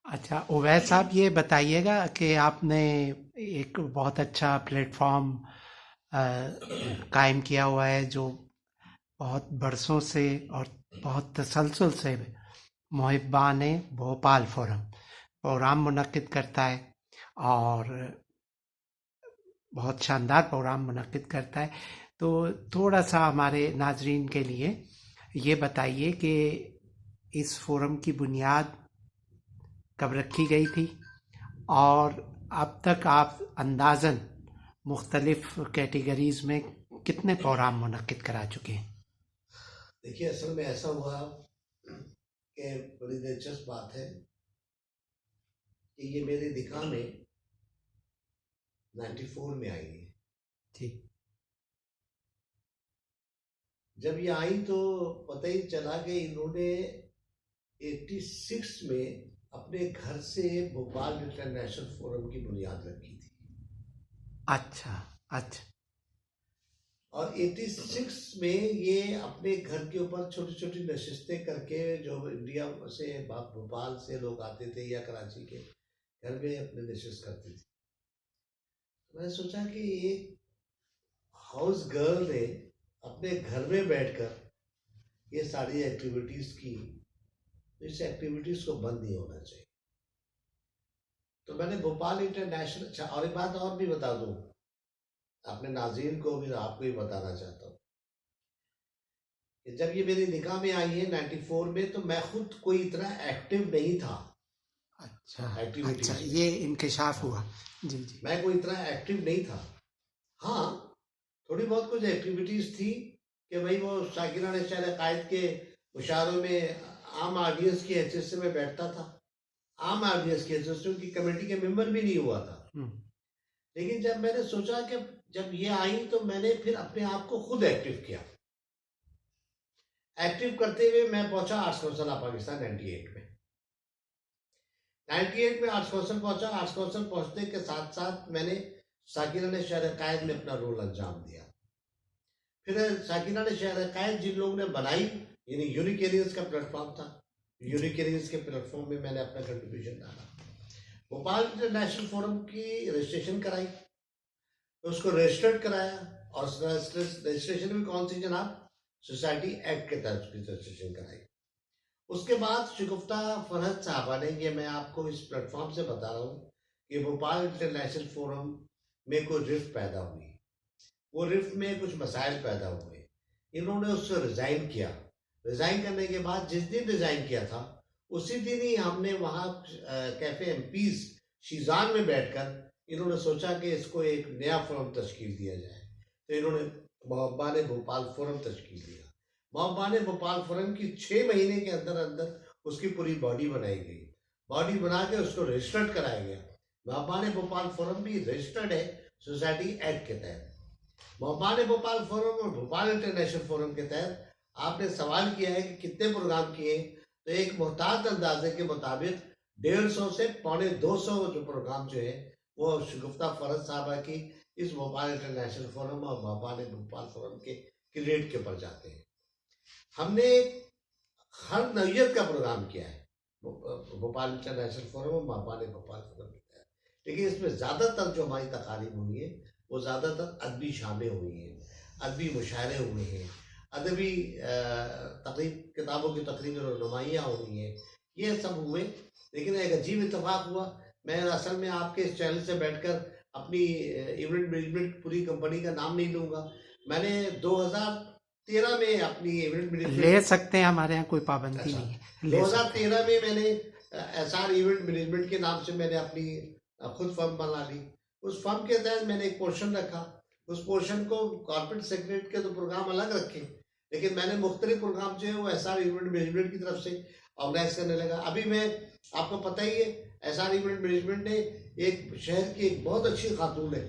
अच्छा, उवैस साहब ये बताइएगा कि आपने एक बहुत अच्छा प्लेटफॉर्म कायम किया हुआ है जो बहुत बरसों से और बहुत तसलसल से मुहिब्बान भोपाल फोरम प्रोग्राम मुनक्किद करता है और बहुत शानदार प्रोग्राम मुनक्किद करता है। तो थोड़ा सा हमारे नाजरीन के लिए ये बताइए कि इस फोरम की बुनियाद कब रखी गई थी और अब तक आप अंदाज़न मुख्तलिफ कैटेगरीज़ में कितने प्रोग्राम मुनक्किद करा चुके हैं? देखिए, असल में ऐसा हुआ कि बड़ी दिलचस्प बात है कि ये मेरे निकाह में 94 में आई है। जी। जब ये आई तो पता ही चला कि इन्होंने 86 में अपने घर से भोपाल इंटरनेशनल फोरम की बुनियाद रखी थी। अच्छा, अच्छा। और 86 में ये अपने घर के ऊपर छोटी छोटी नशिस्तें करके, जो इंडिया से भोपाल से लोग आते थे या कराची के घर में अपने नशिस्त करती थी। तो मैंने सोचा कि एक हाउस गर्ल ने अपने घर में बैठकर ये सारी एक्टिविटीज की, तो इस एक्टिविटीज को बंद नहीं होना चाहिए। तो मैंने भोपाल इंटरनेशनल, अच्छा और एक बात और भी बता दूं, अपने नाज़रीन को भी आपको ही बताना चाहता हूँ कि जब ये मेरी निकाह में आई है 94 में, तो मैं खुद कोई इतना एक्टिव नहीं था अच्छा, अच्छा, एक्टिविटीज में। ये इंकशाफ हाँ, हुआ। जी, जी। मैं कोई इतना एक्टिव नहीं था। हाँ, थोड़ी बहुत कुछ एक्टिविटीज थी कि भाई वो शाकिरा ने शायद कायद के मुशायरों में आम ऑडियंस की हैसियत से मैं बैठता था। आम ऑडियंस की हैसियत से, उनकी कमेटी के मेंबर भी नहीं हुआ था। हुँ, लेकिन जब मैंने सोचा कि जब ये आई तो मैंने फिर अपने आप को खुद एक्टिव किया। एक्टिव करते हुए मैं पहुंचा आर्ट्स काउंसिल ऑफ पाकिस्तान 98 में। 98 में आर्ट्स काउंसिल पहुंचा। आर्ट्स काउंसिल पहुंचने के साथ साथ मैंने साकिरा ने शहर अकायद में अपना रोल अंजाम दिया। फिर साकिरा ने शहर अकायद जिन लोगों ने बनाई, यानी यूनिक एरियंस का प्लेटफॉर्म था, यूनिक एरियंस के प्लेटफॉर्म में मैंने अपना कंट्रीब्यूशन डाला। भोपाल इंटरनेशनल फोरम की रजिस्ट्रेशन कराई, उसको रजिस्टर्ड कराया। और रजिस्ट्रेशन भी कौन सी जनाब, सोसाइटी एक्ट के तहत उसकी रजिस्ट्रेशन कराई। उसके बाद शगुफ्ता फरहत साहबा ने, ये मैं आपको इस प्लेटफॉर्म से बता रहा हूँ कि भोपाल इंटरनेशनल फोरम में कोई रिफ्ट पैदा हुई। वो रिफ्ट में कुछ मसाइल पैदा हुए, इन्होंने उससे रिजाइन किया। रिजाइन करने के बाद जिस दिन रिजाइन किया था, उसी दिन ही हमने वहाँ कैफे एमपीज शीजान में बैठकर इन्होंने सोचा कि इसको एक नया फोरम तश्कील दिया जाए। तो इन्होंने मोहब्बा ने भोपाल फोरम तश्कील दिया। मोहब्बा ने भोपाल फोरम की 6 महीने के अंदर अंदर उसकी पूरी बॉडी बनाई गई। बॉडी बना के उसको रजिस्टर्ड कराया गया। मोहब्बा ने भोपाल फोरम भी रजिस्टर्ड है सोसाइटी एक्ट के तहत। मोहब्बा ने भोपाल फोरम और भोपाल इंटरनेशनल फोरम के तहत आपने सवाल किया है कि कितने प्रोग्राम किए, तो एक मोहतात अंदाजे के मुताबिक 150 से 150 जो प्रोग्राम जो है वो शगुफ्ता फरहत साहबा की इस भोपाल इंटरनेशनल फोरम और मोहब्बा ने भोपाल फोरम के क्रेडिट के ऊपर जाते हैं। हमने हर नौयत का प्रोग्राम किया है भोपाल इंटरनेशनल फोरम और मोहब्बा ने भोपाल फोरम के तहत। लेकिन इसमें ज़्यादातर जो हमारी तकारीब हुई है वो ज़्यादातर अदबी शामें हुई हैं, अदबी मुशायरे हुए हैं, अदबी तकरीब, किताबों की तकरीबन नुमाइयाँ हुई हैं, ये सब हुए। लेकिन एक अजीब इतफाक़ हुआ, मैं असल में आपके इस चैनल से बैठकर अपनी इवेंट मैनेजमेंट पूरी कंपनी का नाम नहीं लूँगा। मैंने 2013 में अपनी इवेंट ले मैनेजमेंट, सकते हैं, हमारे यहाँ कोई पाबंदी अच्छा, नहीं है, ले सकते हैं। 2013 में मैंने एसआर इवेंट मैनेजमेंट के नाम से मैंने अपनी खुद फर्म बना ली। उस फर्म के तहत मैंने एक पोर्शन रखा। उस पोर्शन को कॉर्पोरेट सेक्रेटरी के तो प्रोग्राम अलग रखे, लेकिन मैंने मुख्तलिफ प्रोग्राम जो है वो एसआर इवेंट मैनेजमेंट की तरफ से ऑर्गेनाइज करने लगा। अभी मैं, आपको पता ही है, एसआर इवेंट मैनेजमेंट ने एक शहर की एक बहुत अच्छी खातून है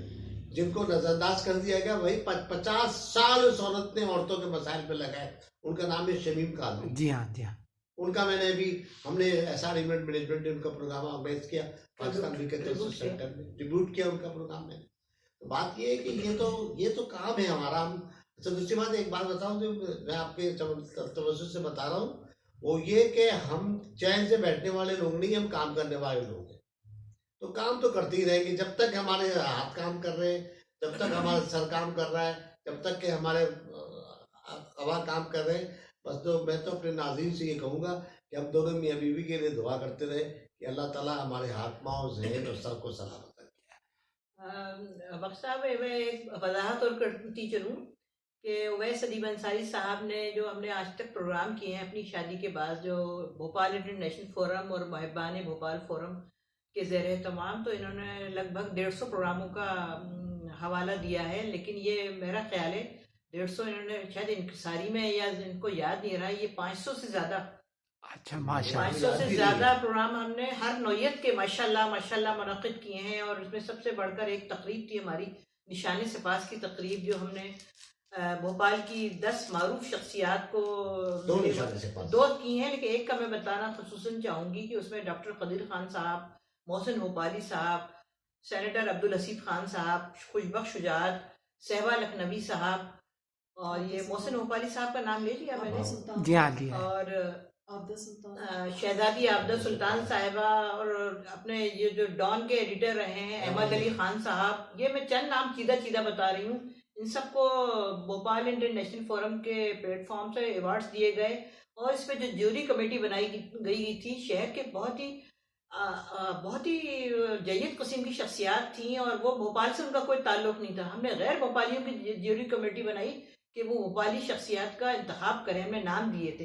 जिनको नजरअंदाज कर दिया गया, वही 50 साल उस औरत ने औरतों के मसाइल पे लगाए। उनका नाम है शमीम कादरी। जी हाँ, जी हाँ। उनका मैंने अभी, हमने एसआर इवेंट मैनेजमेंट ने उनका प्रोग्राम ऑर्गेनाइज किया पाकिस्तान विकेट सेंटर में, ट्रिब्यूट किया उनका प्रोग्राम मैंने। तो बात ये है कि ये तो काम है हमारा। हम, अच्छा, दूसरी बात एक बात बताऊं जो मैं आपके तवज्जो से बता रहा हूँ, वो ये कि हम चैन से बैठने वाले लोग नहीं, हम काम करने वाले लोग हैं। तो काम तो करते ही रहेंगे जब तक हमारे हाथ काम कर रहे हैं, जब तक हमारा सर काम कर रहा है, जब तक कि हमारे हवा काम कर रहे हैं। बस तो मैं तो अपने नाज़रीन से ये कहूँगा कि हम दोनों मियाँ बीवी के लिए दुआ करते रहे कि अल्लाह ताला हमारे हाथ पाँव ज़हन और सर को सलामत रखे। बख्श साहब, मैं एक वजाहत और करती चलूँ कि उवैस अदीब अंसारी साहब ने जो हमने आज तक प्रोग्राम किए हैं अपनी शादी के बाद, जो भोपाल इंटरनेशनल फोरम और मुहिबान भोपाल फोरम के ज़ेर तमाम, तो इन्होंने लगभग 150 प्रोग्रामों का हवाला दिया है। लेकिन ये मेरा ख्याल है 150 इन्होंने शायद इनकसारी में, या इनको याद नहीं रहा, ये 500 से ज़्यादा, अच्छा माशाल्लाह। 500 से ज़्यादा प्रोग्राम हमने हर नौयत के माशाल्लाह माशाल्लाह मुनक़िद किए हैं। और इसमें सबसे बढ़कर एक तकरीब थी हमारी निशान सिपास की तकरीब, जो हमने भोपाल की 10 मारूफ शख्सियात को दो की हैं, लेकिन एक का मैं बताना खुसूसन चाहूँगी कि उसमें डॉक्टर कदीर खान साहब, मोहसिन भोपाली साहब, सेनेटर अब्दुल हसीब खान साहब, खुशबख्श शुजात, सहबा लखनवी साहब, और ये मोहसिन भोपाली साहब का नाम ले लिया मैंने, जी हाँ लिया, और शहजादी आबदा सुल्तान साहिबा, और अपने ये जो डॉन के एडिटर रहे हैं अहमद अली खान साहब। ये मैं चंद नाम सीधा सीधा बता रही हूँ। इन सबको भोपाल इंटरनेशनल फोरम के प्लेटफॉर्म से अवार्ड्स दिए गए। और इसमें जो ज्यूरी कमेटी बनाई गई थी, शहर के बहुत ही जय्यद किस्म की शख्सियात थी, और वो भोपाल से उनका कोई ताल्लुक नहीं था। हमने गैर भोपालियों की ज्यूरी कमेटी बनाई कि वो भोपाली शख्सियात का इंतखाब करें, हमने नाम दिए थे।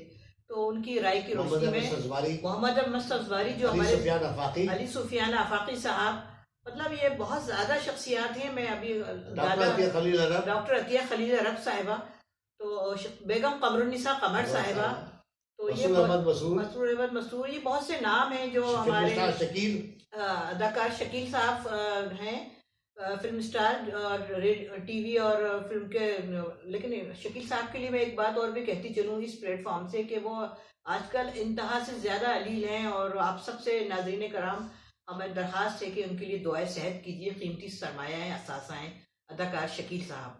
तो उनकी राय की रोशनी में मोहम्मद अहमद सजवारी, जो हमारे अली सुफियान आफाकी साहब, मतलब ये बहुत ज्यादा शख्सियात हैं। मैं अभी डॉक्टर अतिया खलील अरब साहिबा, तो बेगम कमरुन्निसा कमर साहिबा, तो ये मसूर अहमद मसूर, ये बहुत से नाम हैं जो हमारे अदाकार शकील साहब हैं, फिल्म स्टार और टीवी और फिल्म के। लेकिन शकील साहब के लिए मैं एक बात और भी कहती चलूँ इस प्लेटफॉर्म से कि वो आजकल इंतहा से ज़्यादा अलील हैं, और आप सबसे नाज़रीन कराम हमें दरख्वास्त है कि उनके लिए दुआए सेहत कीजिए। कीमती सरमाया है, असासा हैं अदाकार शकील साहब।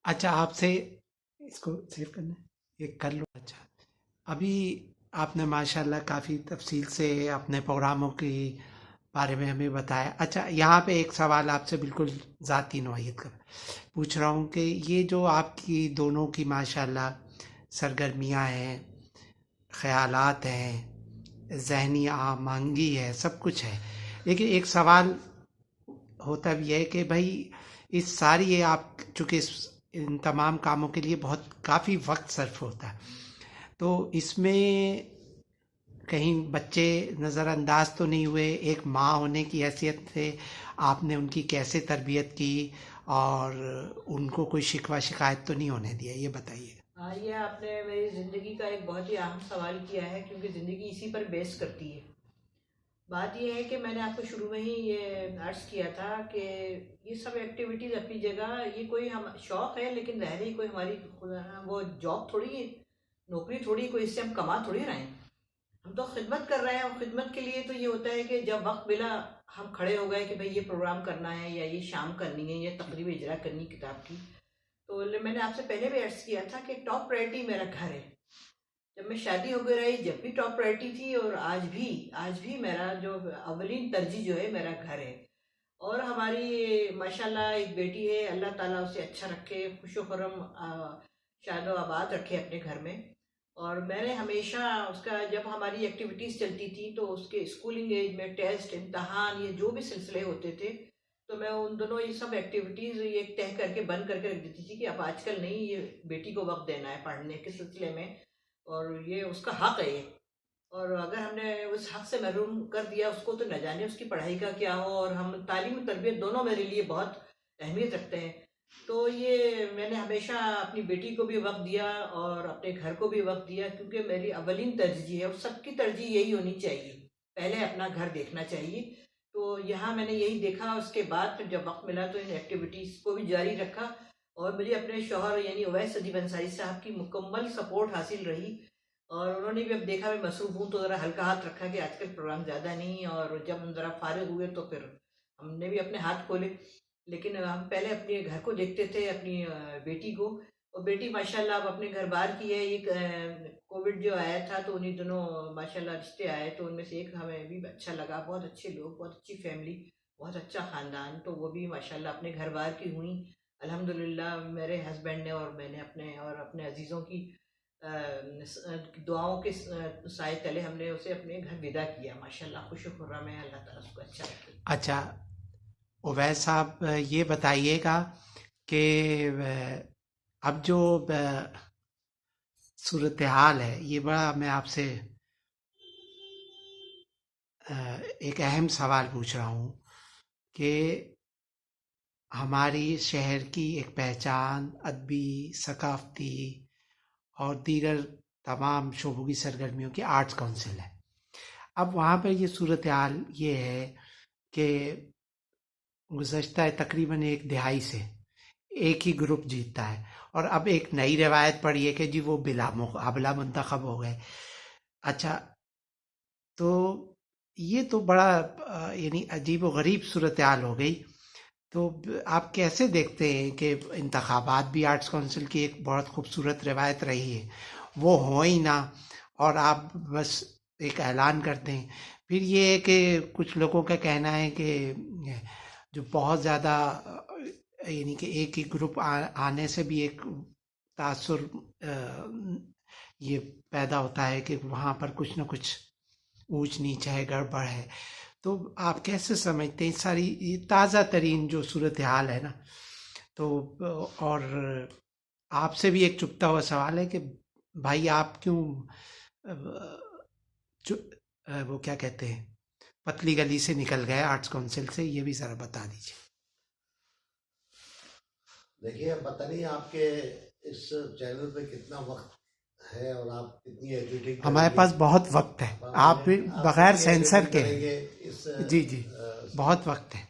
अच्छा आपसे इसको सेव करना है, ये कर लो। अच्छा, अभी आपने माशाल्लाह काफ़ी तफसील से अपने प्रोग्रामों की बारे में हमें बताया। अच्छा, यहाँ पे एक सवाल आपसे बिल्कुल ज़ाती नौइयत का पूछ रहा हूँ कि ये जो आपकी दोनों की माशाल्लाह सरगर्मियाँ हैं, ख़यालात हैं, ज़हनी आमांगी है, सब कुछ है, लेकिन एक सवाल होता भी है कि भाई इस सारी ये आप चूँकि इन तमाम कामों के लिए बहुत काफ़ी वक्त सर्फ होता है, तो इसमें कहीं बच्चे नज़रअंदाज तो नहीं हुए? एक माँ होने की हैसियत से आपने उनकी कैसे तरबियत की और उनको कोई शिकवा शिकायत तो नहीं होने दिया, ये बताइए। हाँ, ये आपने मेरी ज़िंदगी का एक बहुत ही अहम सवाल किया है, क्योंकि ज़िंदगी इसी पर बेस करती है। बात ये है कि मैंने आपको शुरू में ही ये अर्ज़ किया था कि ये सब एक्टिविटीज़ अपनी जगह, ये कोई हम शौक़ है, लेकिन ज़ाहिर ही कोई हमारी वो जॉब थोड़ी है, नौकरी थोड़ी, कोई इससे हम कमा थोड़ी रहे हैं। हम तो खिदमत कर रहे हैं, और खिदमत के लिए तो ये होता है कि जब वक्त मिला हम खड़े हो गए कि भाई ये प्रोग्राम करना है, या ये शाम करनी है, या तकरीब इजरा करनी किताब की। तो मैंने आपसे पहले भी अर्ज़ किया था कि टॉप प्रायोरिटी मेरा घर है। जब मैं शादी हो गई रही, जब भी टॉप प्रायोरिटी थी, और आज भी मेरा जो अवलीन तरजीह जो है मेरा घर है। और हमारी माशाल्लाह एक बेटी है, अल्लाह ताला उसे अच्छा रखे, खुश खुरम शादो आबाद रखे अपने घर में। और मैंने हमेशा उसका, जब हमारी एक्टिविटीज़ चलती थी तो उसके स्कूलिंग एज में टेस्ट, इम्तहान, ये जो भी सिलसिले होते थे, तो मैं उन दोनों ये सब एक्टिविटीज़ ये तय करके बंद करके रख देती थी कि अब आजकल नहीं, ये बेटी को वक्त देना है पढ़ने के सिलसिले में, और ये उसका हक़ है ये। और अगर हमने उस हक़ से महरूम कर दिया उसको, तो न जाने उसकी पढ़ाई का क्या हो। और हम तालीम तरबियत दोनों मेरे लिए बहुत अहमियत रखते हैं। तो ये मैंने हमेशा अपनी बेटी को भी वक्त दिया और अपने घर को भी वक्त दिया, क्योंकि मेरी अवलीन तरजीह है, और सबकी तरजीह यही होनी चाहिए, पहले अपना घर देखना चाहिए। तो यहाँ मैंने यही देखा। उसके बाद फिर जब वक्त मिला तो इन एक्टिविटीज़ को भी जारी रखा, और मुझे अपने शौहर यानी उवैस अदीब अंसारी साहब की मुकम्मल सपोर्ट हासिल रही। और उन्होंने भी अब देखा मैं मसरूफ़ हूँ, तो ज़रा हल्का हाथ रखा कि आजकल प्रोग्राम ज़्यादा नहीं, और जब हम ज़रा फारिग हुए तो फिर हमने भी अपने हाथ खोले। लेकिन हम पहले अपने घर को देखते थे, अपनी बेटी को। और बेटी माशाल्लाह अब अपने घर बार की है। ये कोविड जो आया था तो उन्हीं दिनों माशाल्लाह रिश्ते आए, तो उनमें से एक हमें भी अच्छा लगा। बहुत अच्छे लोग, बहुत अच्छी फैमिली, बहुत अच्छा ख़ानदान, तो वो भी माशाल्लाह अपने घर बार की हुई अल्हम्दुलिल्लाह। मेरे हस्बैंड ने और मैंने अपने अजीज़ों की दुआओं के साए तले हमने उसे अपने घर विदा किया। माशाल्लाह खुश खुर्रम है, अल्लाह ताला उसको अच्छा रखे। अच्छा, उवैस साहब, ये बताइएगा कि अब जो सूरत हाल है, ये बड़ा मैं आपसे एक अहम सवाल पूछ रहा हूँ कि हमारी शहर की एक पहचान अदबी, सकाफ़ती और दीगर तमाम शोबों की सरगर्मियों की आर्ट्स काउंसिल है। अब वहाँ पर ये सूरत हाल ये है कि गुज़श्ता तकरीबन एक दिहाई से एक ही ग्रुप जीतता है, और अब एक नई रिवायत पड़ी है कि जी वो बिला मुकाबला मुंतखब हो गए। अच्छा, तो ये तो बड़ा यानी अजीब व गरीब सूरत हाल हो गई। तो आप कैसे देखते हैं कि इंतखाबात भी आर्ट्स काउंसिल की एक बहुत खूबसूरत रिवायत रही है, वो हो ही ना, और आप बस एक ऐलान करते हैं। फिर ये है कि कुछ लोगों का कहना है कि जो बहुत ज़्यादा यानी कि एक ही ग्रुप आने से भी एक तासुर ये पैदा होता है कि वहाँ पर कुछ न कुछ ऊंच नीच है, गड़बड़ है। तो आप कैसे समझते हैं सारी ये ताज़ा तरीन जो सूरत हाल है ना? तो और आपसे भी एक चुभता हुआ सवाल है कि भाई आप क्यों वो क्या कहते हैं, पतली गली से निकल गए आर्ट्स काउंसिल से, ये भी ज़रा बता दीजिए। देखिए, पता नहीं आपके इस चैनल पे कितना वक्त है और आप कितनी एडिटिंग हमारे पास बहुत वक्त है, आप भी बगैर सेंसर के करेंगे इस जी जी, बहुत वक्त है।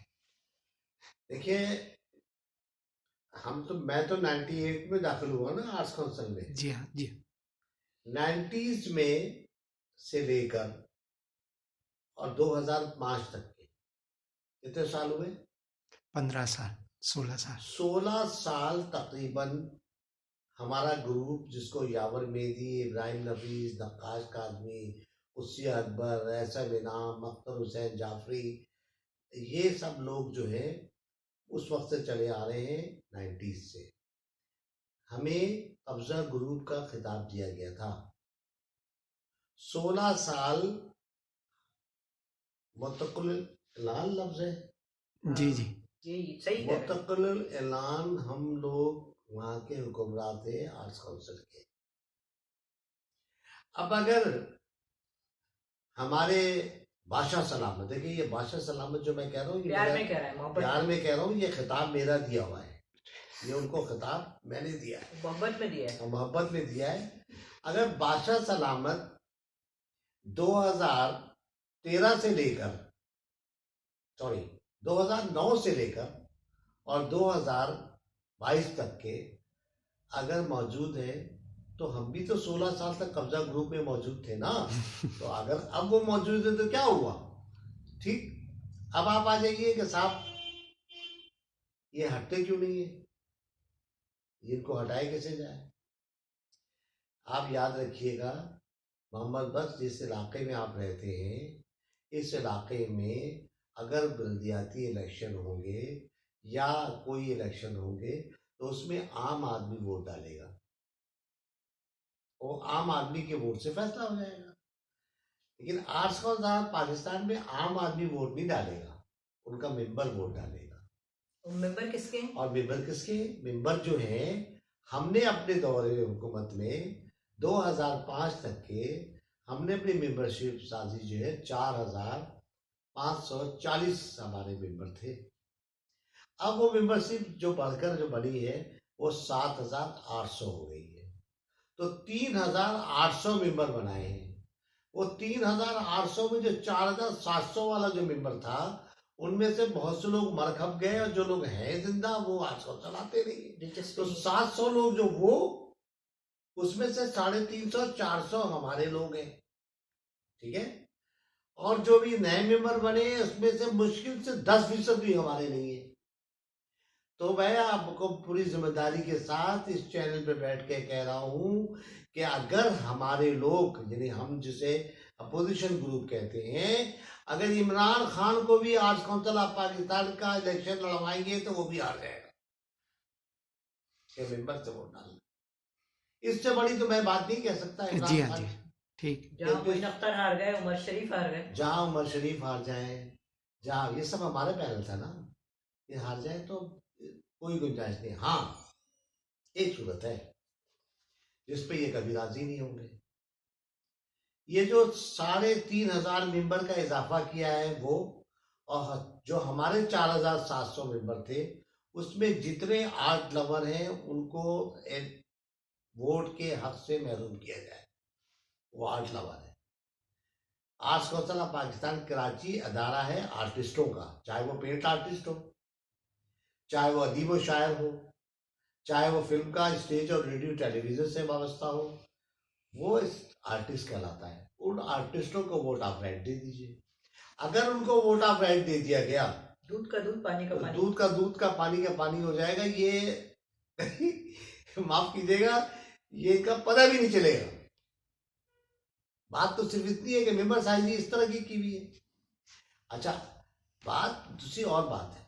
देखिए, मैं तो 98 में दाखिल हुआ ना आर्ट्स काउंसिल में। जी हाँ जी। 90s में से लेकर और 2005 तक के कितने साल हुए? 15 साल, 16 साल। 16 साल तकरीबन हमारा ग्रुप, जिसको यावर मेदी, इब्राहिम नफीस, नक्काश काजमी, उससी अकबर, एहसन इनाम, अख्तर हुसैन जाफरी, ये सब लोग जो है उस वक्त से चले आ रहे हैं 90s से। हमें कब्जा ग्रुप का खिताब दिया गया था। 16 साल मुतक़िल ऐलान लफ्ज है जी जी जी सही कह रहे हैं। मुतक़िल ऐलान हम लोग वहाँ के हुक्मरान थे आर्ट्स काउंसिल के। अब अगर हमारे बादशाह सलामत, देखिए ये बादशाह सलामत जो मैं कह रहा हूँ, ये प्यार में कह रहा है, मोहब्बत प्यार में कह रहा हूँ, ये खिताब मेरा दिया हुआ है, ये उनको खिताब मैंने दिया है, मोहब्बत में दिया है। मोहब्बत में दिया है। अगर बादशाह सलामत 2013 से लेकर 2009 से लेकर और 2022 तक के अगर मौजूद है, तो हम भी तो 16 साल तक कब्जा ग्रुप में मौजूद थे ना। तो अगर अब वो मौजूद है तो क्या हुआ? ठीक, अब आप आ जाइए कि साहब ये हटते क्यों नहीं है, इनको हटाए कैसे जाए। आप याद रखिएगा, मोहम्मद बख्श जिस इलाके में आप रहते हैं, इस इलाके में अगर बल्दियाती इलेक्शन होंगे या कोई इलेक्शन होंगे तो उसमें आम आदमी वोट डालेगा, वो आम आदमी के वोट से फैसला हो जाएगा। लेकिन आर्ट्स काउंसिल पाकिस्तान में आम आदमी वोट नहीं डालेगा, उनका मेंबर वोट डालेगा। मेंबर किसके हैं? और मेंबर किसके? मेंबर जो है, हमने अपने दौरे हुकूमत में 2005 तक के हमने अपनी मेंबरशिप साजी जो है 4540 हमारे मेंबर थे। अब वो मेंबरशिप जो बढ़कर जो बनी है वो 7800 हो गई है। तो 3800 मेंबर बनाए हैं। वो 3800 में जो 4700 वाला जो मेंबर था, उनमें से बहुत से लोग मर खप गए और जो लोग हैं जिंदा वो आज को चलाते नहीं। तो 700 लोग जो वो, उसमें से 350-400 हमारे लोग हैं, ठीक है। और जो भी नए मेंबर बने उसमें से मुश्किल से 10% भी हमारे नहीं है। तो मैं आपको पूरी जिम्मेदारी के साथ इस चैनल पे बैठ के कह रहा हूं कि अगर हमारे लोग, यानी हम जिसे अपोजिशन ग्रुप कहते हैं, अगर इमरान खान को भी आर्ट्स काउंसिल ऑफ पाकिस्तान का इलेक्शन लड़वाएंगे तो वो भी हार जाएगा कि मेंबर से वोट डालना। इससे बड़ी तो मैं बात नहीं कह सकता। जी इमरान हाँ खान जी, ठीक। जहाँ मोइन अख्तर हार गए, उमर शरीफ हार गए, जहां उमर शरीफ हार जाए, जहां ये सब हमारे पैनल था ना, ये हार जाए तो कोई गुंजाइश नहीं। हाँ, एक सूरत है जिस पे ये कभी राजी नहीं होंगे। ये जो 3,500 मेंबर का इजाफा किया है वो, और जो हमारे 4,700 मेंबर थे उसमें जितने आर्ट लवर हैं उनको वोट के हक से महरूम किया जाए, वो आर्ट लवर है। Arts Council of Pakistan Karachi अदारा है आर्टिस्टों का, चाहे वो पेंट आर्टिस्ट हो, चाहे वो अदीब व शायर हो, चाहे वो फिल्म का स्टेज और रेडियो टेलीविजन से वाबस्ता हो, वो इस आर्टिस्ट कहलाता है। उन आर्टिस्टों को वोट ऑफ राइट दे दीजिए। अगर उनको वोट ऑफ राइट दे दिया गया, दूध का दूध, पानी का तो पानी, दूध का पानी का पानी हो जाएगा। ये माफ कीजिएगा, ये इनका पता भी नहीं चलेगा। बात तो सिर्फ इतनी है कि मेंबर साइज इस तरह की हुई है। अच्छा, बात दूसरी और बात है,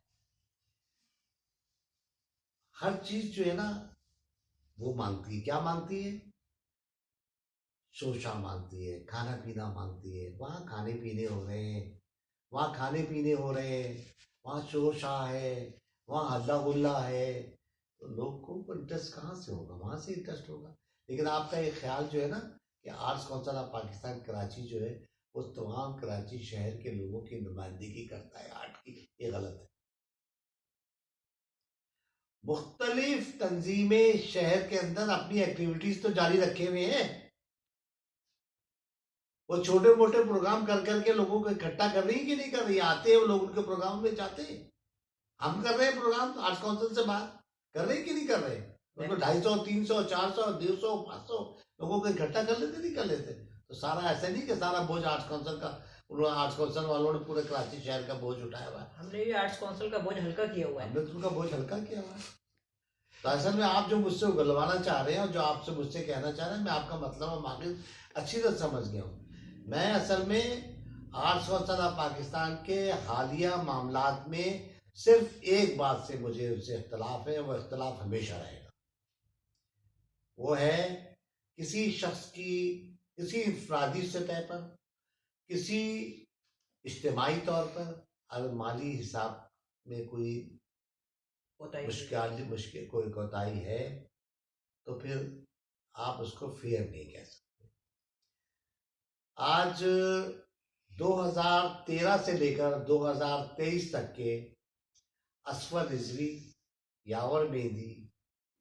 हर चीज जो है ना वो मांगती है। क्या मांगती है? शोशा मांगती है, खाना पीना मांगती है। वहां खाने पीने हो रहे हैं, वहां खाने पीने हो रहे हैं, वहां शोशा है, वहां हल्ला गुल्ला है, तो लोग को इंटरेस्ट कहाँ से होगा? वहां से इंटरेस्ट होगा। लेकिन आपका ये ख्याल जो है ना कि arts Council of Pakistan Karachi जो है वो तमाम कराची शहर के लोगों की नुमाइंदगी करता है आर्ट की, ये गलत है। मुख्तलिफ तंजीमें शहर के अंदर अपनी एक्टिविटीज तो जारी रखे हुए हैं। वो छोटे मोटे प्रोग्राम कर करके लोगों को इकट्ठा कर रही है कि नहीं कर रही? आते हैं वो लोग, उनके प्रोग्राम में जाते हैं। हम कर रहे हैं प्रोग्राम आर्ट्स काउंसिल से बाहर, कर रहे हैं कि नहीं कर रहे? उसमें 250, 300, 400, 150, 500 लोगों को इकट्ठा कर लेते, नहीं कर लेते? तो सारा ऐसा नहीं कि सारा बोझ आर्ट्स काउंसिल का, उन्होंने आर्ट्स काउंसिल वालों ने पूरे कराची शहर का बोझ उठाया हुआ है। हमने भी आर्ट्स काउंसिल का बोझ हल्का किया हुआ है। हमने तो उनका बोझ हल्का किया हुआ है। तो असल में आप जो मुझसे उगलवाना चाह रहे हैं और जो आपसे मुझसे कहना चाह रहे हैं, मैं आपका मतलब और मांगे अच्छी तरह समझ गया हूँ। मैं असल में आर्ट्स काउंसिल ऑफ पाकिस्तान के हालिया मामलात में सिर्फ एक बात से मुझे उससे इख्तलाफ है, वो इख्तलाफ हमेशा रहेगा। वो है किसी शख्स की, किसी इंफरादी सतह पर, किसी इज्तिमाई तौर पर अगर माली हिसाब में कोई मुश्किल कोई कोताही है तो फिर आप उसको फेयर नहीं कह सकते। आज 2013 से लेकर 2023 तक के असफर रिजवी, यावर मेहंदी,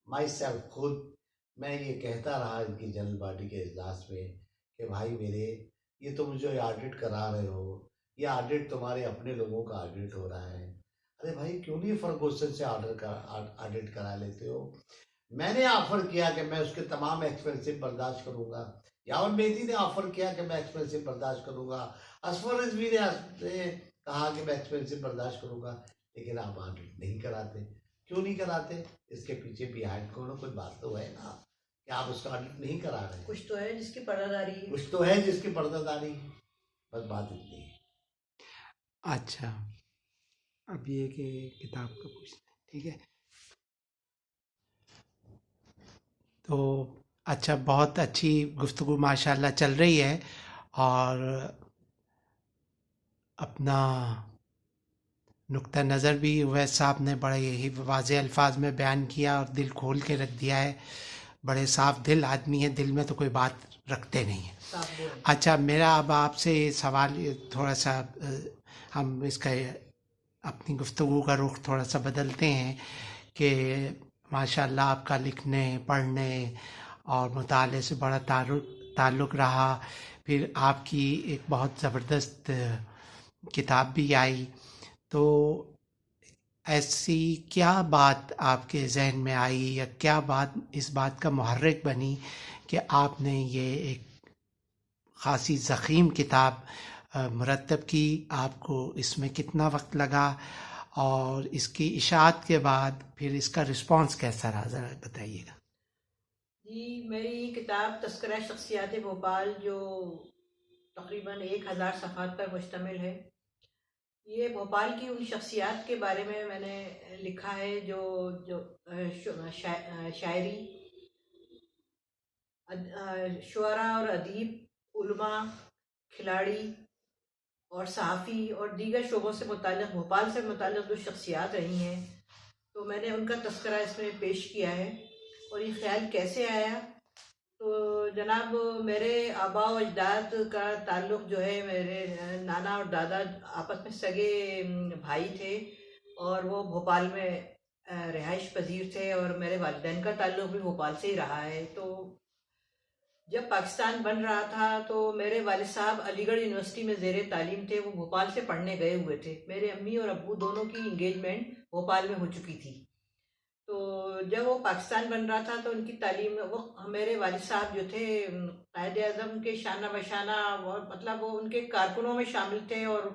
माई सेल्फ, खुद मैं ये कहता रहा इनकी जनरल बॉडी के इजलास में कि भाई मेरे, ये तो मुझे ऑडिट करा रहे हो, ये ऑडिट तुम्हारे अपने लोगों का ऑडिट हो रहा है। अरे भाई क्यों नहीं फर्गूसन से ऑडिट करा लेते हो? मैंने ऑफर किया कि मैं उसके तमाम एक्सपेंसिव बर्दाश्त करूंगा। यावर मेहदी ने ऑफर किया कि मैं एक्सपेंसिव बर्दाश्त करूंगा। असफर रिजवी ने कहा कि मैं एक्सपेंसिव बर्दाश्त करूंगा। लेकिन आप ऑडिट नहीं कराते। क्यों नहीं कराते? इसके पीछे बिहाइंड कोई बात तो है ना कि आप उसका ऑडिट नहीं करा रहे। कुछ तो है जिसकी पर्दादारी है, कुछ तो है जिसकी पर्दादारी है। बस बात इतनी है। अच्छा, अब ये कि किताब का पूछना, ठीक है? तो अच्छा, बहुत अच्छी गुफ्तगू माशाल्लाह चल रही है और अपना नुक्ता नज़र भी उवैस साहब ने बड़े ही वाज़ेह अल्फाज में बयान किया और दिल खोल के रख दिया है। बड़े साफ दिल आदमी है, दिल में तो कोई बात रखते नहीं है। अच्छा, मेरा अब आपसे सवाल थोड़ा सा, हम इसका अपनी गुफ्तगू का रुख थोड़ा सा बदलते हैं कि माशाल्लाह आपका लिखने, पढ़ने और मुताले से बड़ा ताल्लुक़ रहा। फिर आपकी एक बहुत ज़बरदस्त किताब भी आई। तो ऐसी क्या बात आपके जहन में आई या क्या बात इस बात का मुहर्रिक बनी कि आपने ये एक ख़ासी ज़ख़ीम किताब मुरतब की? आपको इसमें कितना वक्त लगा और इसकी इशाअत के बाद फिर इसका रिस्पांस कैसा रहा, ज़रा बताइएगा। जी, मेरी किताब तस्करा शख्सियात भोपाल जो तकरीबन 1000 सफ़हात पर मुश्तमिल है, ये भोपाल की उन शख्सियात के बारे में मैंने लिखा है जो जो शायरी, शुअरा और अदीब, उलमा, खिलाड़ी और सहाफ़ी और दीगर शोबों से मुताल्लिक़, भोपाल से मुताल्लिक़ जो शख्सियात रही हैं, तो मैंने उनका तस्करा इसमें पेश किया है। और ये ख्याल कैसे आया, तो जनाब मेरे आबा और अजदाद का ताल्लुक़ जो है, मेरे नाना और दादा आपस में सगे भाई थे और वो भोपाल में रिहाइश पजीर थे, और मेरे वालिदैन का ताल्लुक़ भी भोपाल से ही रहा है। तो जब पाकिस्तान बन रहा था तो मेरे वालिद साहब अलीगढ़ यूनिवर्सिटी में ज़ेर तालीम थे, वो भोपाल से पढ़ने गए हुए थे। मेरे अम्मी और अब्बू दोनों की इंगेजमेंट भोपाल में हो चुकी थी। तो जब वो पाकिस्तान बन रहा था तो उनकी तालीम, वो मेरे वालिद साहब जो थे कायदे आज़म के शाना बशाना, और मतलब वो उनके कारकुनों में शामिल थे और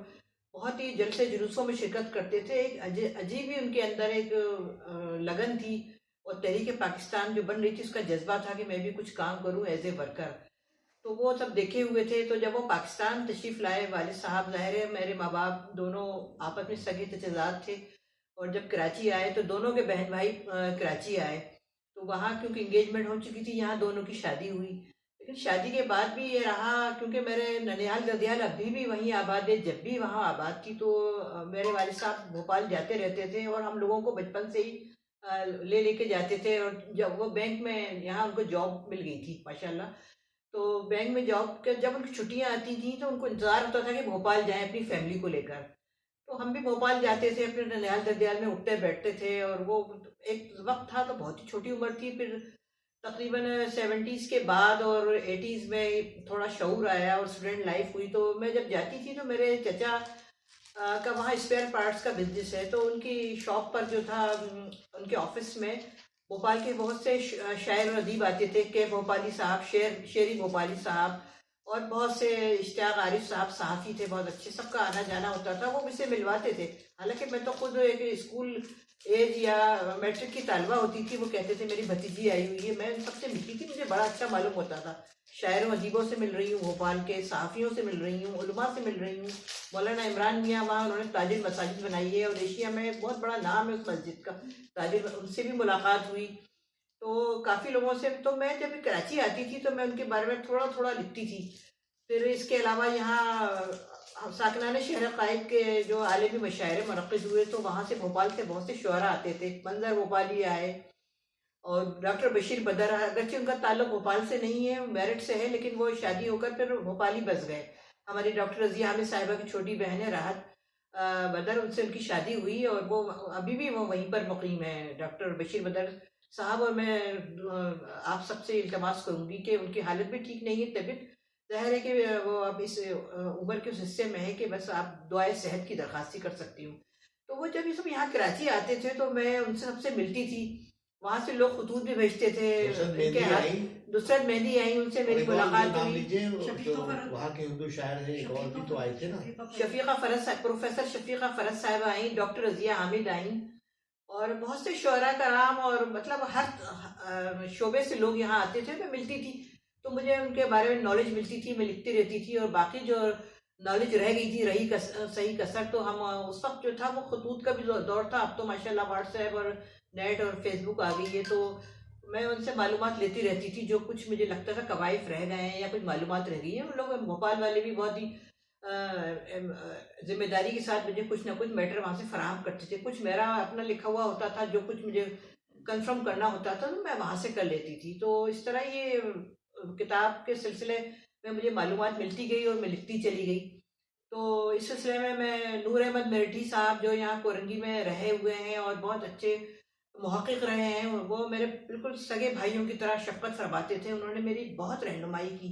बहुत ही जलसे जुलूसों में शिरकत करते थे। एक अजीब ही उनके अंदर एक लगन थी, और तहरीक पाकिस्तान जो बन रही थी उसका जज्बा था कि मैं भी कुछ काम करूं एज ए वर्कर। तो वो सब देखे हुए थे। तो जब वो पाकिस्तान तशरीफ़ लाए वालिद साहब, ज़ाहिर है मेरे माँ बाप दोनों आपस में सगे चचेज़ाद थे, और जब कराची आए तो दोनों के बहन भाई कराची आए। तो वहाँ क्योंकि इंगेजमेंट हो चुकी थी, यहाँ दोनों की शादी हुई। लेकिन शादी के बाद भी ये रहा, क्योंकि मेरे ननिहाल ददियाल अभी भी वहीं आबाद है, जब भी वहाँ आबाद थी तो मेरे वालिद साहब भोपाल जाते रहते थे, और हम लोगों को बचपन से ही ले लेके जाते थे। और जब वो बैंक में, यहाँ उनको जॉब मिल गई थी माशाल्लाह, तो बैंक में जॉब के जब उनकी छुट्टियां आती थी तो उनको इंतज़ार होता था कि भोपाल जाएं अपनी फैमिली को लेकर। तो हम भी भोपाल जाते थे, अपने ननिहाल ददियाल में उठते बैठते थे। और वो एक वक्त था तो बहुत ही छोटी उम्र थी, फिर तकरीबन 70s के बाद और 80s में थोड़ा शऊर आया और स्टूडेंट लाइफ हुई। तो मैं जब जाती थी तो मेरे चचा का वहाँ स्पेयर पार्ट्स का बिजनेस है, तो उनकी शॉप पर जो था, उनके ऑफिस में भोपाल के बहुत से शायर और अदीब आते थे, के भोपाली साहब, शेरी भोपाली साहब, और बहुत से इश्तियाक आरिफ साहब सहाफ़ी थे, बहुत अच्छे, सबका आना जाना होता था, वो मुझसे मिलवाते थे। हालांकि मैं तो खुद एक स्कूल एज या मैट्रिक की तालबा होती थी, वो कहते थे मेरी भतीजी आई हुई है, मैं सबसे मिलती थी, मुझे बड़ा अच्छा मालूम होता था। शायरों अदीबों से मिल रही हूँ, भोपाल के सहाफ़ियों से मिल रही हूँ, उलमा से मिल रही हूँ। मौलाना इमरान मियाँ, वहाँ उन्होंने ताजुल मसाजिद बनाई है और एशिया में बहुत बड़ा नाम है उस मस्जिद का, ताजुल, उनसे भी मुलाकात हुई। तो काफ़ी लोगों से, तो मैं जब कराची आती थी तो मैं उनके बारे में थोड़ा थोड़ा लिखती थी। फिर इसके अलावा यहाँ साकनाने शहर क़ाइद के जो आलमी मशायरे मुनक़्क़िद हुए, तो वहाँ से भोपाल से बहुत से शुअरा आते थे, मंजर भोपाली आए, और डॉक्टर बशीर बदर, अगरचे उनका ताल्लुक भोपाल से नहीं है, मेरठ से है, लेकिन वो शादी होकर फिर भोपाल ही बस गए। हमारी डॉक्टर रज़िया हामिद साहिबा की छोटी बहन है राहत बदर, उनसे उनकी शादी हुई, और वो अभी भी वो वहीं पर मुक़ीम है, डॉक्टर बशीर बदर साहब। और मैं आप सबसे इल्तमास करूँगी कि उनकी हालत भी ठीक नहीं है, तबीयत, ज़ाहिर है कि वो अब इस उम्र के उस हिस्से में है कि बस आप दुआए सेहत की दरख्वास्ती कर सकती हूँ। तो वो जब ये सब यहाँ कराची आते थे तो मैं उनसे सबसे मिलती थी, वहाँ से लोग खतूत भी भेजते थे। नुसरत मेहंदी आई, उनसे मेरी मुलाकात हुई। वहाँ के हिंदू शायर हैं, एक और भी तो आए थे ना, शफीका फरज, प्रोफेसर शफीका फरज साहिबा आई, डॉक्टर रज़िया हामिद आई, और बहुत से शुअरा कराम, और मतलब हर शोबे से लोग यहाँ आते थे, मैं मिलती थी, तो मुझे उनके बारे में नॉलेज मिलती थी, मैं लिखती रहती थी। और बाकी जो नॉलेज रह गई थी, रही सही कसर, तो हम उस वक्त जो था वो खतूत का भी दौर था। अब तो माशाल्लाह व्हाट्सएप और नेट और फेसबुक आ गई है, तो मैं उनसे मालूमात लेती रहती थी, जो कुछ मुझे लगता था कवाइफ रह गए हैं या कुछ मालूमात रह गई हैं। उन लोग भोपाल वाले भी बहुत ही जिम्मेदारी के साथ मुझे कुछ ना कुछ मैटर वहाँ से फराहम करते थे। कुछ मेरा अपना लिखा हुआ होता था, जो कुछ मुझे कंफर्म करना होता था तो मैं वहाँ से कर लेती थी। तो इस तरह ये किताब के सिलसिले में मुझे मालूमात मिलती गई और मैं लिखती चली गई। तो इस सिलसिले में मैं नूर अहमद मेरठी साहब, जो यहाँ कोरंगी में रहे हुए हैं और बहुत अच्छे मुहक़्क़िक़ रहे हैं, वो मेरे बिल्कुल सगे भाइयों की तरह शफ़क़त फरमाते थे। उन्होंने मेरी बहुत रहनुमाई की,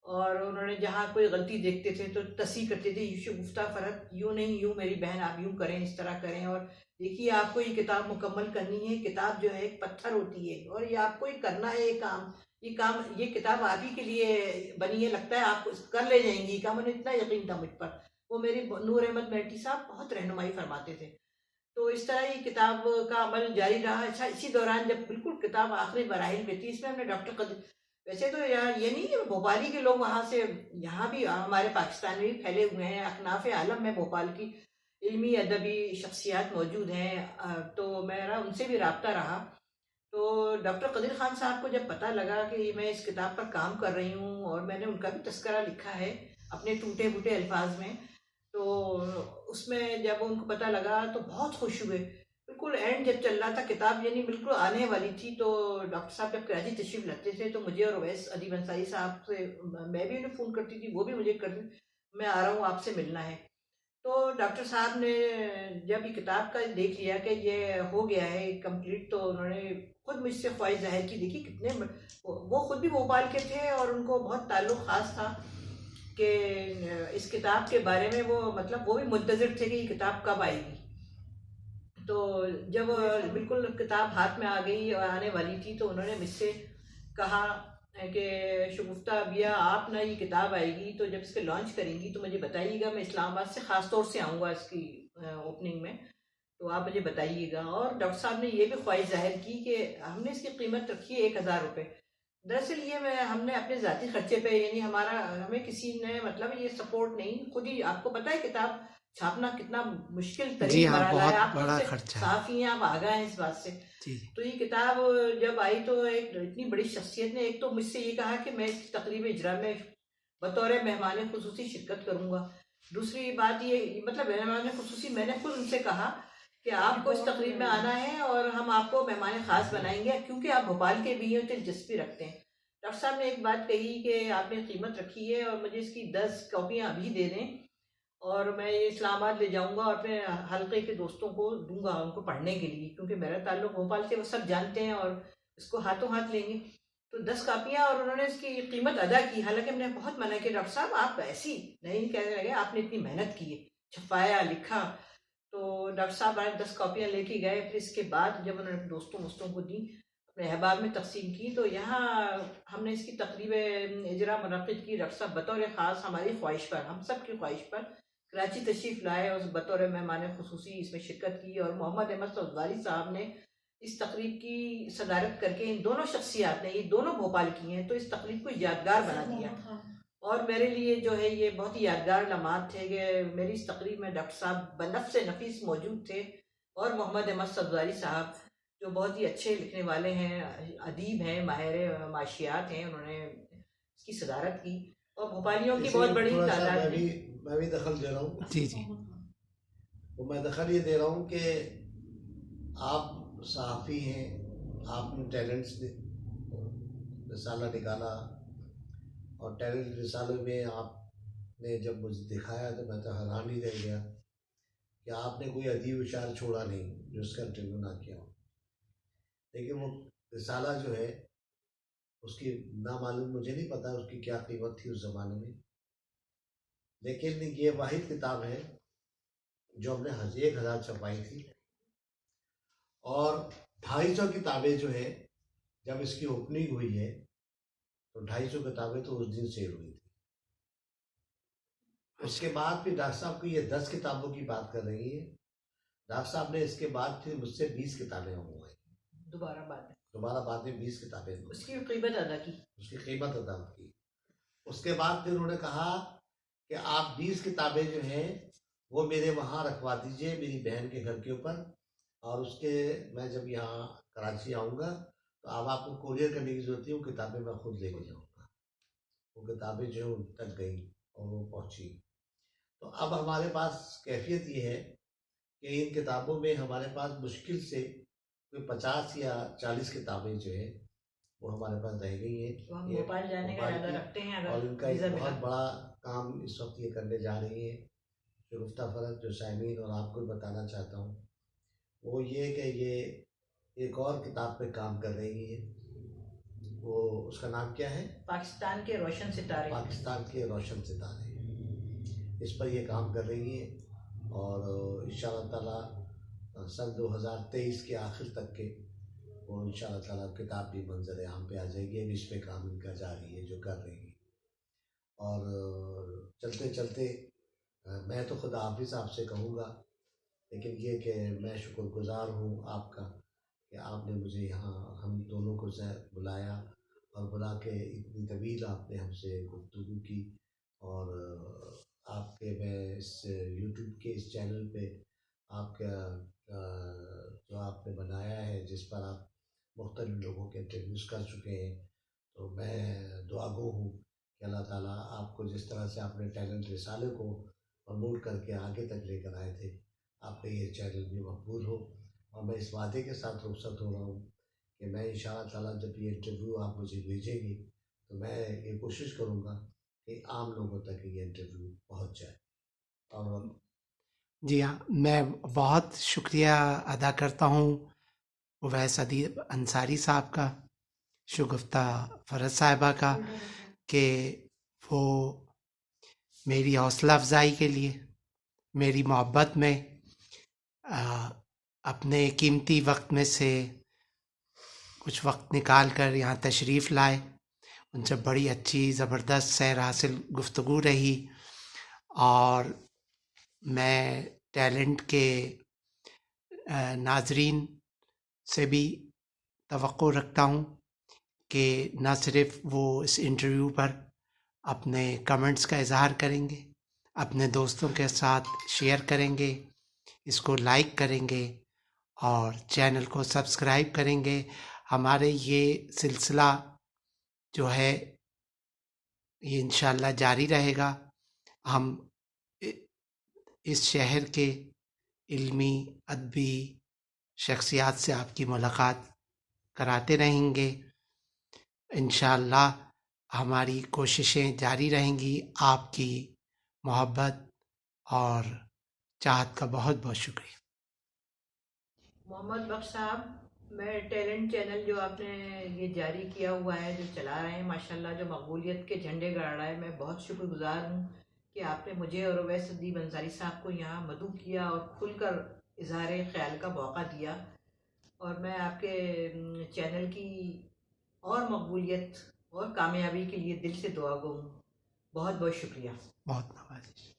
और उन्होंने जहाँ कोई गलती देखते थे तो तस्सीह करते थे, यूँ गुफ्ता फ़रत, यूँ नहीं, यूँ मेरी बहन आप यूँ करें, इस तरह करें, और देखिए आपको ये किताब मुकम्मल करनी है। किताब जो है एक पत्थर होती है, और ये आपको ही करना है ये काम, ये किताब आप ही के लिए बनी है, लगता है आप कर ले जाएंगी काम। उन्हें इतना यकीन था मुझ पर। वो मेरी नूर अहमद मेरठी साहब बहुत रहनुमाई फरमाते थे। तो इस तरह ही किताब का अमल जारी रहा। अच्छा, इसी दौरान जब बिल्कुल किताब आखिरी मराहिल में थी, इसमें हमने डॉक्टर कदीर, वैसे तो यहाँ ये नहीं है भोपाली के लोग वहाँ से, यहाँ भी हमारे पाकिस्तान में भी फैले हुए हैं, अकनाफ आलम में भोपाल की इल्मी अदबी शख्सियात मौजूद हैं। तो मेरा उनसे भी राब्ता रहा। तो डॉक्टर कदीर खान साहब को जब पता लगा कि मैं इस किताब पर काम कर रही हूँ और मैंने उनका भी तस्करा लिखा है अपने टूटे फूटे अल्फाज में, तो उसमें जब उनको पता लगा तो बहुत खुश हुए। बिल्कुल एंड जब चल रहा था किताब, यानी बिल्कुल आने वाली थी, तो डॉक्टर साहब जब कराची तशरीफ लाते थे तो मुझे और अवैस अदीब अंसारी साहब से, मैं भी उन्हें फ़ोन करती थी, वो भी मुझे कर, मैं आ रहा हूँ, आपसे मिलना है। तो डॉक्टर साहब ने जब ये किताब का देख लिया कि ये हो गया है कंप्लीट, तो उन्होंने खुद मुझसे ख्वाहिश जाहिर की। देखिए कितने वो खुद भी भोपाल के थे और उनको बहुत ताल्लुक ख़ास था कि इस किताब के बारे में, वो मतलब वो भी मुंतज़िर थे कि ये किताब कब आएगी। तो जब बिल्कुल किताब हाथ में आ गई और आने वाली थी, तो उन्होंने मुझसे कहा कि शगुफ्ता बिया, आप ना ये किताब आएगी तो जब इसके लॉन्च करेंगी तो मुझे बताइएगा, मैं इस्लामाबाद से ख़ास तौर से आऊँगा इसकी ओपनिंग में, तो आप मुझे बताइएगा। और डॉक्टर साहब ने ये भी ख्वाहिश जाहिर की कि हमने इसकी कीमत रखी है 1000 रुपये। दरअसल ये मैं हमने अपने ज़ाती खर्चे पे, यानी हमारा, हमें किसी ने मतलब ये सपोर्ट नहीं, खुद ही, आपको पता है किताब छापना कितना मुश्किल जी तरीन हाँ, मरहला है, बहुत आप खुद बड़ा से खर्चा है। साफ़ी हैं, आप आगाह हैं इस बात से। जी जी। तो ये किताब जब आई तो एक इतनी बड़ी शख्सियत ने एक तो मुझसे ये कहा कि मैं इस तकरीब इजरा में बतौर मेहमान खुसूसी शिरकत करूंगा। दूसरी बात ये, मतलब मेहमान खुसूसी, मैंने खुद उनसे कहा कि आपको इस तकरीब में आना है और हम आपको मेहमान ख़ास बनाएंगे, क्योंकि आप भोपाल के भी हैं, दिलचस्पी रखते हैं। डॉक्टर साहब ने एक बात कही कि आपने कीमत रखी है और मुझे इसकी 10 कॉपियाँ अभी दे दें और मैं ये इस्लामाबाद ले जाऊंगा और अपने हल्के के दोस्तों को दूंगा उनको पढ़ने के लिए, क्योंकि मेरा ताल्लुक भोपाल से, वो सब जानते हैं और इसको हाथों हाथ लेंगे। तो 10 कापियाँ, और उन्होंने इसकी कीमत अदा की। हालांकि मैंने बहुत मना किया, डॉक्टर साहब आप ऐसी नहीं कहने लगे, आपने इतनी मेहनत की है, छपाया लिखा। तो डॉक्टर साहब आए, 10 कॉपियाँ लेके गए। फिर इसके बाद जब उन्होंने दोस्तों वोस्तों को दी, अपने अहबाब में तकसीम की, तो यहाँ हमने इसकी तकरीब इजरा मुनक़िद की। डॉक्टर साहब बतौर ख़ास हमारी ख्वाहिश पर, हम सब की ख्वाहिश पर कराची तशरीफ़ लाए और बतौर मेहमान खुसूसी इसमें शिरकत की। और मोहम्मद अहमद सौदारी साहब ने इस तकरीब की सदारत करके, इन दोनों शख्सियात ने, ये दोनों भोपाल की हैं, तो इस तकरीब को यादगार बना दिया। और मेरे लिए जो है ये बहुत ही यादगार लम्हात थे कि मेरी इस तकरीब में डॉक्टर साहब बनफ्स नफीस मौजूद थे, और मोहम्मद अहमद सौदारी साहब जो बहुत ही अच्छे लिखने वाले हैं, अदीब हैं, माहिर माशियात हैं, उन्होंने इसकी सदारत की। और भोपालियों की बहुत बड़ी थोड़ा सा तादाद में। मैं भी दखल दे रहा हूँ। जी जी। तो मैं दखल ये दे रहा हूँ कि आप सहाफ़ी हैं, आपने टैलेंट्स रिसाला निकाला, और टैलेंट रिसाले में आपने जब मुझे दिखाया तो मैं तो हैरान ही रह गया कि आपने कोई अदीब शायर छोड़ा नहीं जो उसका इंटरव्यू ना किया हो। लेकिन वो रिसाला जो है उसकी ना मालूम, मुझे नहीं पता उसकी क्या कीमत थी उस ज़माने में, लेकिन ये वाहिद किताब है जो हमने 1000 छपाई थी। और 250 किताबें जो है, जब इसकी ओपनिंग हुई है तो 250 किताबें तो उस दिन सेल हुई थी। उसके बाद फिर डॉक्टर साहब की ये 10 किताबों की बात कर रही है। डॉक्टर साहब ने इसके बाद फिर मुझसे 20 किताबें मंगवाई, दोबारा बाद में 20 किताबें मंगवाई, उसकी कीमत अदा की, उसकी कीमत अदा की। उसके बाद फिर उन्होंने कहा कि आप 20 किताबें जो हैं वो मेरे वहाँ रखवा दीजिए, मेरी बहन के घर के ऊपर, और उसके मैं जब यहाँ कराची आऊँगा तो अब आपको कोरियर करने की ज़रूरत है, वो किताबें मैं खुद लेके जाऊँगा। वो किताबें जो है उन तक गई और वो पहुँची। तो अब हमारे पास कैफियत ये है कि इन किताबों में हमारे पास मुश्किल से कोई 50 या 40 किताबें जो है वो हमारे पास रह गई हैं। तो हम ये भोपाल जाने का भोपाल इरादा की, रखते हैं और अगर इनका एक वीज़ा मिला। बहुत बड़ा काम इस वक्त ये करने जा रही है। शगुफ्ता फ़रत जो साइमीन और आपको बताना चाहता हूँ वो ये कि ये एक और किताब पे काम कर रही है। वो उसका नाम क्या है? पाकिस्तान के रोशन सितारे। पाकिस्तान के रोशन सितारे, इस पर ये काम कर रही है। और इंशाअल्लाह ताला सन 2023 के आखिर तक के वो इंशाअल्लाह ताला किताब भी मंजर आम पे आ जाएगी। अभी इस पर काम इनका जारी है जो कर रही है। और चलते चलते मैं तो खुदा हाफिज़ आपसे कहूँगा लेकिन ये कि मैं शुक्रगुजार हूँ आपका कि आपने मुझे यहाँ हम दोनों को बुलाया और बुला के इतनी तवील आपने हमसे गुफ्तगू की। और आपके मैं इस यूट्यूब के इस चैनल पे आपका जो आपने बनाया है, जिस पर आप मुख्तलिफ लोगों के इंटरव्यूज़ कर चुके हैं, तो मैं दुआगो हूँ कि अल्लाह ताला आपको जिस तरह से आपने टैलेंट रिसाले को प्रमोट करके आगे तक लेकर आए थे, आपका ये चैनल भी मकबूल हो। और मैं इस वादे के साथ रुखसत हो रहा हूँ कि मैं इंशाअल्लाह ताला जब ये इंटरव्यू आप मुझे भेजेंगे तो मैं ये कोशिश करूँगा कि आम लोगों तक ये इंटरव्यू पहुँच जाए। और जी हाँ, मैं बहुत शुक्रिया अदा करता हूँ उवैस अदीब अंसारी साहब का, शगुफ्ता फ़रज़ साहिबा का, कि वो मेरी हौसला अफ़ज़ाई के लिए, मेरी मोहब्बत में अपने कीमती वक्त में से कुछ वक्त निकाल कर यहाँ तशरीफ़ लाए। उनसे बड़ी अच्छी ज़बरदस्त सैर हासिल गुफ्तगू रही और मैं टैलेंट के नाज़रीन से भी तवक्को रखता हूँ कि न सिर्फ़ वो इस इंटरव्यू पर अपने कमेंट्स का इज़हार करेंगे, अपने दोस्तों के साथ शेयर करेंगे, इसको लाइक करेंगे और चैनल को सब्सक्राइब करेंगे। हमारे ये सिलसिला जो है ये इंशाअल्लाह जारी रहेगा। हम इस शहर के इल्मी, अदबी शख्सियात से आपकी मुलाकात कराते रहेंगे। इंशाअल्लाह हमारी कोशिशें जारी रहेंगी। आपकी मोहब्बत और चाहत का बहुत बहुत शुक्रिया। मोहम्मद बख्श साहब, मैं टैलेंट चैनल जो आपने ये जारी किया हुआ है, जो चला रहे हैं, माशाल्लाह जो मकबूलियत के झंडे गाड़ रहा है, मैं बहुत शुक्रगुजार हूँ कि आपने मुझे और उवैस अदीब अंसारी साहब को यहाँ मदऊ किया और खुलकर इजहार ख्याल का मौका दिया। और मैं आपके चैनल की और मकबूलियत और कामयाबी के लिए दिल से दुआ गो हूँ। बहुत बहुत शुक्रिया। बहुत नवाजिश।